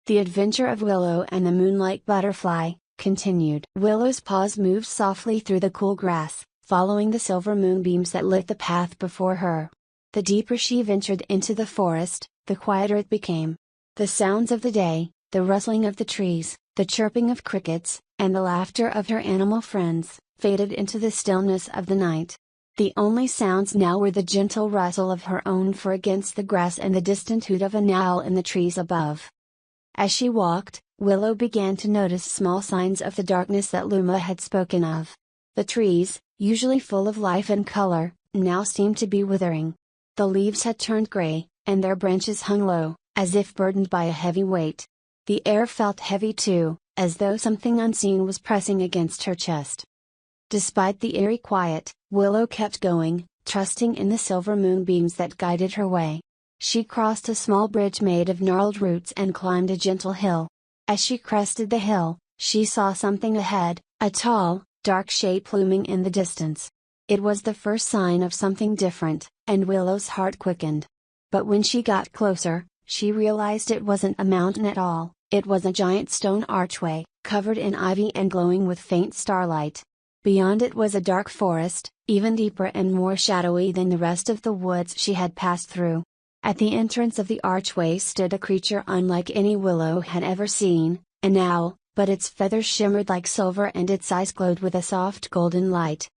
The Adventure of Willow and the Moonlight Butterfly, continued. Willow's paws moved softly through the cool grass, following the silver moonbeams that lit the path before her. The deeper she ventured into the forest, the quieter it became. The sounds of the day, the rustling of the trees, the chirping of crickets, and the laughter of her animal friends, faded into the stillness of the night. The only sounds now were the gentle rustle of her own fur against the grass and the distant hoot of an owl in the trees above. As she walked, Willow began to notice small signs of the darkness that Luma had spoken of. The trees, usually full of life and color, now seemed to be withering. The leaves had turned gray, and their branches hung low, as if burdened by a heavy weight. The air felt heavy too, as though something unseen was pressing against her chest. Despite the eerie quiet, Willow kept going, trusting in the silver moonbeams that guided her way. She crossed a small bridge made of gnarled roots and climbed a gentle hill. As she crested the hill, she saw something ahead, a tall, dark shape looming in the distance. It was the first sign of something different, and Willow's heart quickened. But when she got closer, she realized it wasn't a mountain at all, it was a giant stone archway, covered in ivy and glowing with faint starlight. Beyond it was a dark forest, even deeper and more shadowy than the rest of the woods she had passed through. At the entrance of the archway stood a creature unlike any Willow had ever seen, an owl, but its feathers shimmered like silver and its eyes glowed with a soft golden light.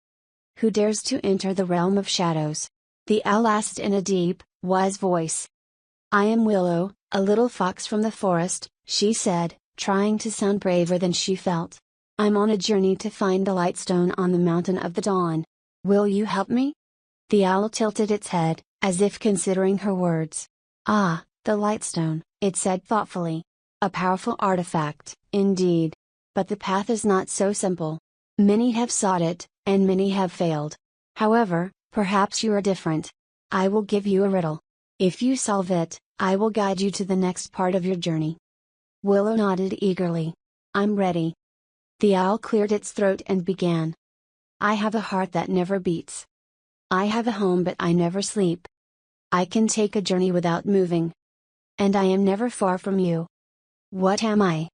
"Who dares to enter the realm of shadows?" the owl asked in a deep, wise voice. "I am Willow, a little fox from the forest," she said, trying to sound braver than she felt. "I'm on a journey to find the Lightstone on the Mountain of the Dawn. Will you help me?" The owl tilted its head, as if considering her words. "Ah, the Lightstone," it said thoughtfully. "A powerful artifact, indeed. But the path is not so simple. Many have sought it, and many have failed. However, perhaps you are different. I will give you a riddle. If you solve it, I will guide you to the next part of your journey." Willow nodded eagerly. "I'm ready." The owl cleared its throat and began. "I have a heart that never beats. I have a home but I never sleep. I can take a journey without moving. And I am never far from you. What am I?"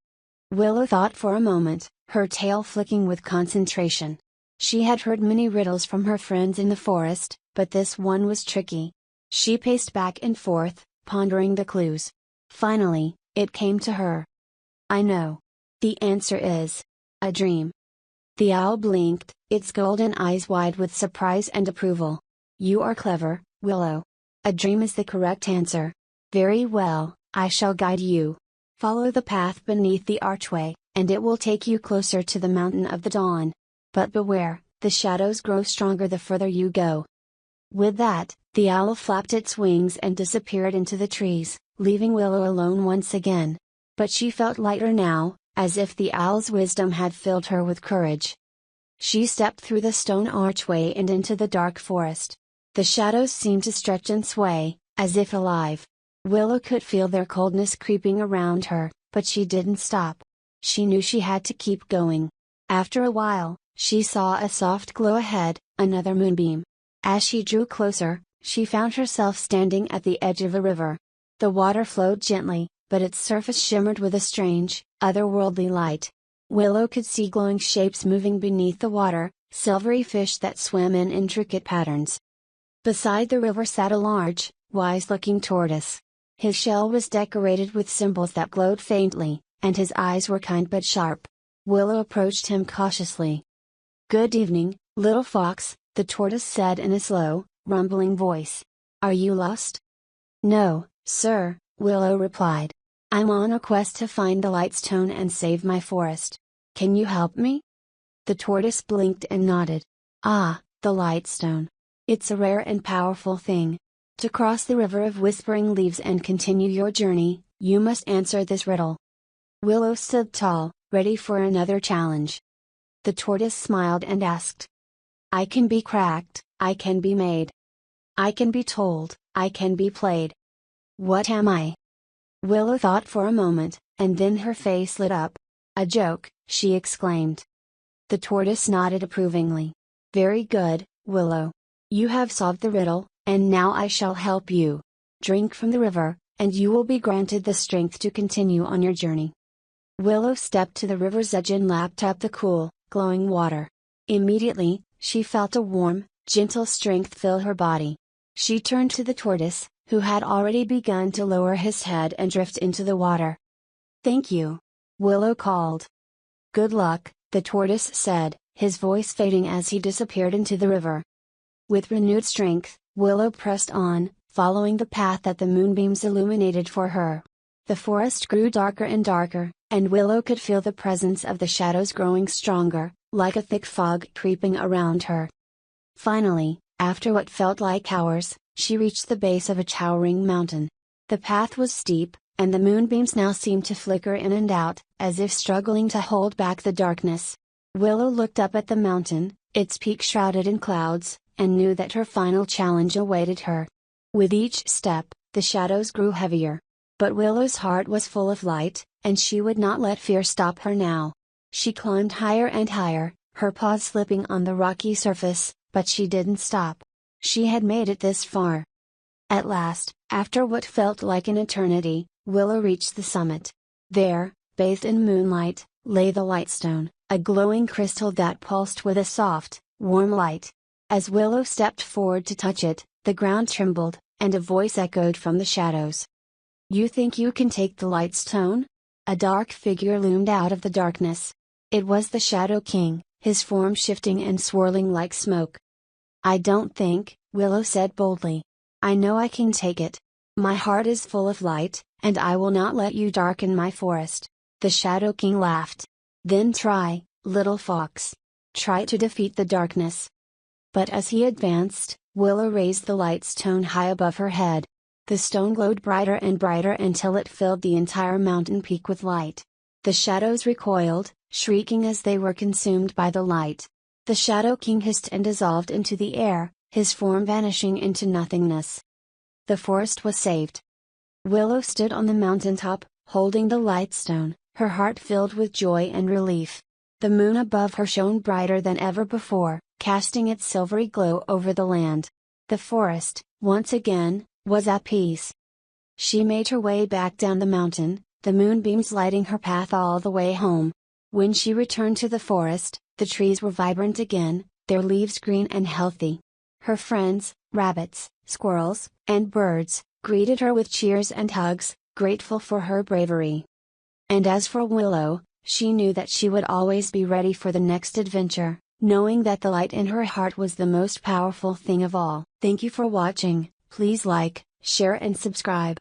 Willow thought for a moment, her tail flicking with concentration. She had heard many riddles from her friends in the forest, but this one was tricky. She paced back and forth, pondering the clues. Finally, it came to her. "I know. The answer is a dream." The owl blinked, its golden eyes wide with surprise and approval. "You are clever, Willow. A dream is the correct answer. Very well, I shall guide you. Follow the path beneath the archway, and it will take you closer to the Mountain of the Dawn. But beware, the shadows grow stronger the further you go." With that, the owl flapped its wings and disappeared into the trees, leaving Willow alone once again. But she felt lighter now, as if the owl's wisdom had filled her with courage. She stepped through the stone archway and into the dark forest. The shadows seemed to stretch and sway, as if alive. Willow could feel their coldness creeping around her, but she didn't stop. She knew she had to keep going. After a while, she saw a soft glow ahead, another moonbeam. As she drew closer, she found herself standing at the edge of a river. The water flowed gently, but its surface shimmered with a strange, otherworldly light. Willow could see glowing shapes moving beneath the water, silvery fish that swam in intricate patterns. Beside the river sat a large, wise-looking tortoise. His shell was decorated with symbols that glowed faintly, and his eyes were kind but sharp. Willow approached him cautiously. "Good evening, little fox," the tortoise said in a slow, rumbling voice. "Are you lost?" "No, sir," Willow replied. "I'm on a quest to find the Lightstone and save my forest. Can you help me?" The tortoise blinked and nodded. "Ah, the Lightstone. It's a rare and powerful thing. To cross the river of whispering leaves and continue your journey, you must answer this riddle." Willow stood tall, ready for another challenge. The tortoise smiled and asked. "I can be cracked, I can be made. I can be told, I can be played. What am I?" Willow thought for a moment, and then her face lit up. "A joke," she exclaimed. The tortoise nodded approvingly. "Very good, Willow. You have solved the riddle, and now I shall help you. Drink from the river, and you will be granted the strength to continue on your journey. Willow stepped to the river's edge and lapped up the cool, glowing water. Immediately, she felt a warm, gentle strength fill her body. She turned to the tortoise, who had already begun to lower his head and drift into the water. "Thank you," Willow called. "Good luck," the tortoise said, his voice fading as he disappeared into the river. With renewed strength, Willow pressed on, following the path that the moonbeams illuminated for her. The forest grew darker and darker, and Willow could feel the presence of the shadows growing stronger, like a thick fog creeping around her. Finally, after what felt like hours, she reached the base of a towering mountain. The path was steep, and the moonbeams now seemed to flicker in and out, as if struggling to hold back the darkness. Willow looked up at the mountain, its peak shrouded in clouds, and knew that her final challenge awaited her. With each step, the shadows grew heavier. But Willow's heart was full of light, and she would not let fear stop her now. She climbed higher and higher, her paws slipping on the rocky surface, but she didn't stop. She had made it this far. At last, after what felt like an eternity, Willow reached the summit. There, bathed in moonlight, lay the Lightstone, a glowing crystal that pulsed with a soft, warm light. As Willow stepped forward to touch it, the ground trembled, and a voice echoed from the shadows. "You think you can take the Lightstone?" A dark figure loomed out of the darkness. It was the Shadow King, his form shifting and swirling like smoke. "I don't think," Willow said boldly. "I know I can take it. My heart is full of light, and I will not let you darken my forest." The Shadow King laughed. "Then try, little fox. Try to defeat the darkness." But as he advanced, Willow raised the Lightstone high above her head. The stone glowed brighter and brighter until it filled the entire mountain peak with light. The shadows recoiled, shrieking as they were consumed by the light. The Shadow King hissed and dissolved into the air, his form vanishing into nothingness. The forest was saved. Willow stood on the mountaintop, holding the Lightstone, her heart filled with joy and relief. The moon above her shone brighter than ever before, casting its silvery glow over the land. The forest, once again, was at peace. She made her way back down the mountain, the moonbeams lighting her path all the way home. When she returned to the forest, the trees were vibrant again, their leaves green and healthy. Her friends, rabbits, squirrels, and birds, greeted her with cheers and hugs, grateful for her bravery. And as for Willow, she knew that she would always be ready for the next adventure, knowing that the light in her heart was the most powerful thing of all. Thank you for watching. Please like, share and subscribe.